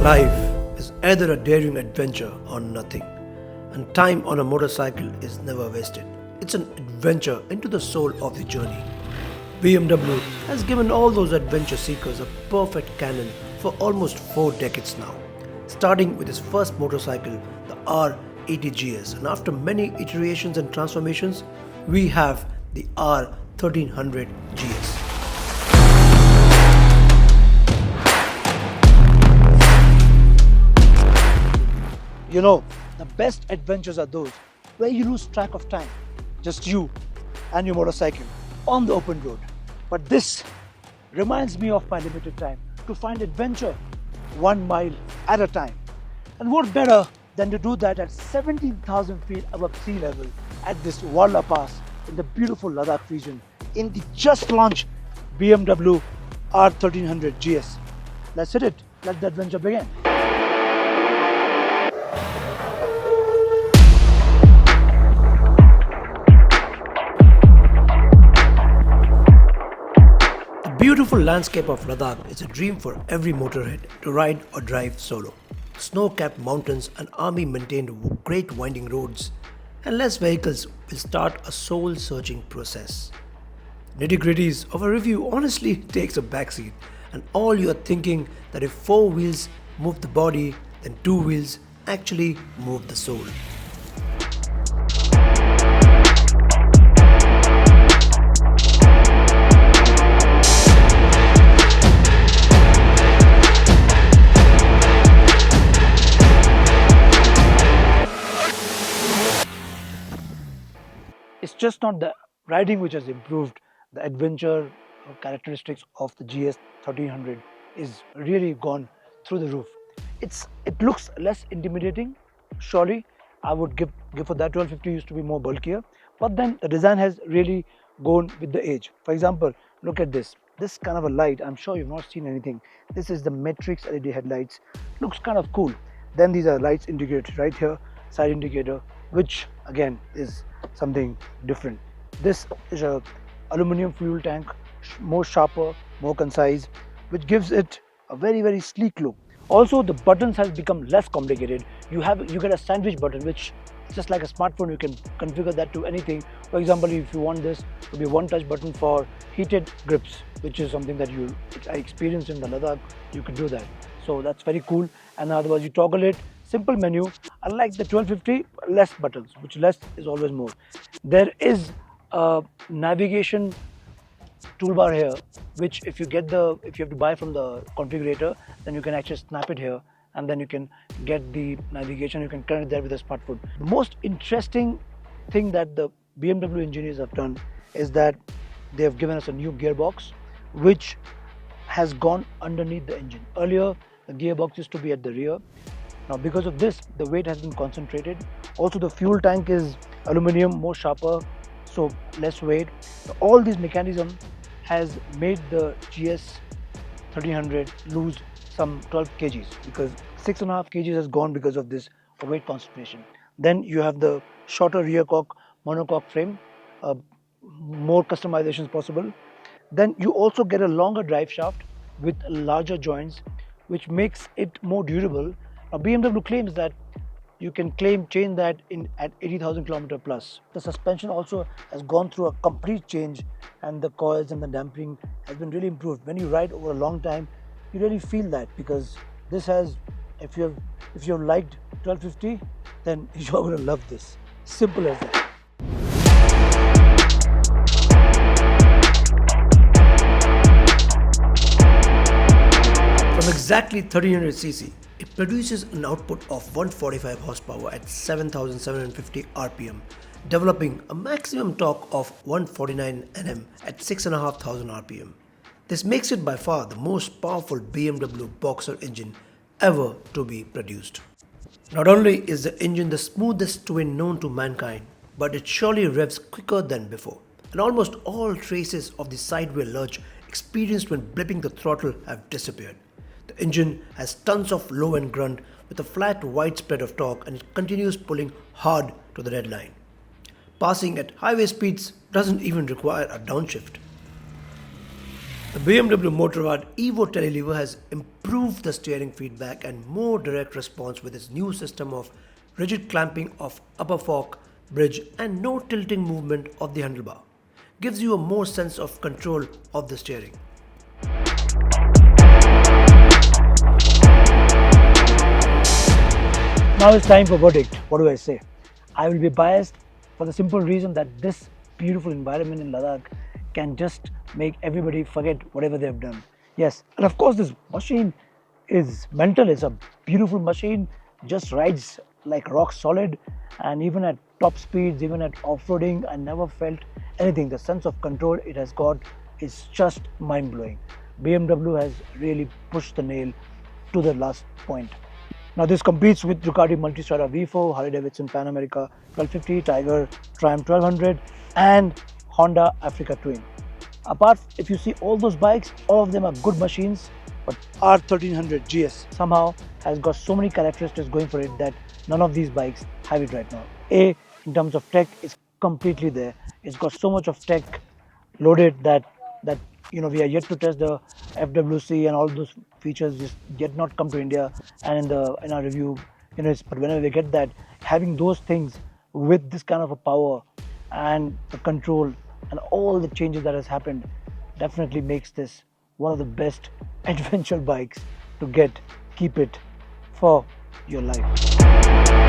Life is either a daring adventure or nothing, and time on a motorcycle is never wasted. It's an adventure into the soul of the journey. BMW has given all those adventure seekers a perfect cannon for almost 4 decades now, starting with its first motorcycle, the R1300 GS, and after many iterations and transformations, we have the R1300 GS. You know, the best adventures are those where you lose track of time, just you and your motorcycle on the open road. But this reminds me of my limited time to find adventure 1 mile at a time. And what better than to do that at 17,000 feet above sea level at this Walla Pass in the beautiful Ladakh region in the just launched BMW R1300 GS. Let's hit it. Let the adventure begin. The beautiful landscape of Ladakh is a dream for every motorhead to ride or drive solo. Snow-capped mountains and army-maintained great winding roads and less vehicles will start a soul-searching process. Nitty-gritties of a review honestly takes a backseat, and all you are thinking that if 4 wheels move the body, then 2 wheels actually move the soul. It's just not the riding which has improved. The adventure characteristics of the GS 1300 is really gone through the roof. It looks less intimidating. Surely, I would give for that. 1250 used to be more bulkier, but then the design has really gone with the age. For example, look at this. This kind of a light. I'm sure you've not seen anything. This is the Matrix LED headlights. Looks kind of cool. Then these are lights indicated right here, side indicator, which again is something different. This is a aluminum fuel tank, more sharper, more concise, which gives it a very sleek look. Also, the buttons has become less complicated. You get a sandwich button, which just like a smartphone, you can configure that to anything. For example, if you want this to be one touch button for heated grips, which is something that I experienced in the Ladakh, you could do that. So that's very cool. And otherwise you toggle it, simple menu. Unlike the 1250, less buttons, which less is always more. There is a navigation toolbar here, which if you have to buy from the configurator, then you can actually snap it here, and then you can get the navigation. You can connect it there with a smartphone. The most interesting thing that the BMW engineers have done is that they have given us a new gearbox, which has gone underneath the engine. Earlier, the gearbox used to be at the rear. Now, because of this, the weight has been concentrated. Also, the fuel tank is aluminum, more sharper, so less weight. All these mechanism has made the GS 1300 lose some 12 kgs because 6.5 kgs has gone because of this weight concentration. Then you have the shorter rear cock, monocoque frame, more customizations possible. Then you also get a longer drive shaft with larger joints, which makes it more durable. Now, BMW claims that you can change that at 80,000 km plus. The suspension also has gone through a complete change, and the coils and the damping has been really improved. When you ride over a long time, you really feel that, because this has, if you've liked 1250, then you're going to love this. Simple as that. From exactly 1300cc, it produces an output of 145 horsepower at 7,750 rpm, developing a maximum torque of 149 Nm at 6,500 rpm. This makes it by far the most powerful BMW boxer engine ever to be produced. Not only is the engine the smoothest twin known to mankind, but it surely revs quicker than before, and almost all traces of the sideway lurch experienced when blipping the throttle have disappeared. The engine has tons of low end grunt with a flat wide spread of torque, and it continues pulling hard to the deadline. Passing at highway speeds doesn't even require a downshift. The BMW Motorrad Evo Telelever has improved the steering feedback and more direct response with its new system of rigid clamping of upper fork, bridge and no tilting movement of the handlebar. Gives you a more sense of control of the steering. Now it's time for verdict. What do I say? I will be biased for the simple reason that this beautiful environment in Ladakh can just make everybody forget whatever they have done. Yes, and of course this machine is mental. It's a beautiful machine, just rides like rock solid, and even at top speeds, even at off-roading, I never felt anything. The sense of control it has got is just mind-blowing. BMW has really pushed the nail to the last point. Now this competes with Ducati Multistrada V4, Harley Davidson Pan-America 1250, Tiger Triumph 1200 and Honda Africa Twin. Apart, if you see all those bikes, all of them are good machines, but R1300 GS somehow has got so many characteristics going for it that none of these bikes have it right now. In terms of tech, it's completely there. It's got so much of tech loaded that we are yet to test the FWC and all those features just yet not come to India. And in our review, but whenever we get that, having those things with this kind of a power and the control and all the changes that has happened definitely makes this one of the best adventure bikes to keep it for your life.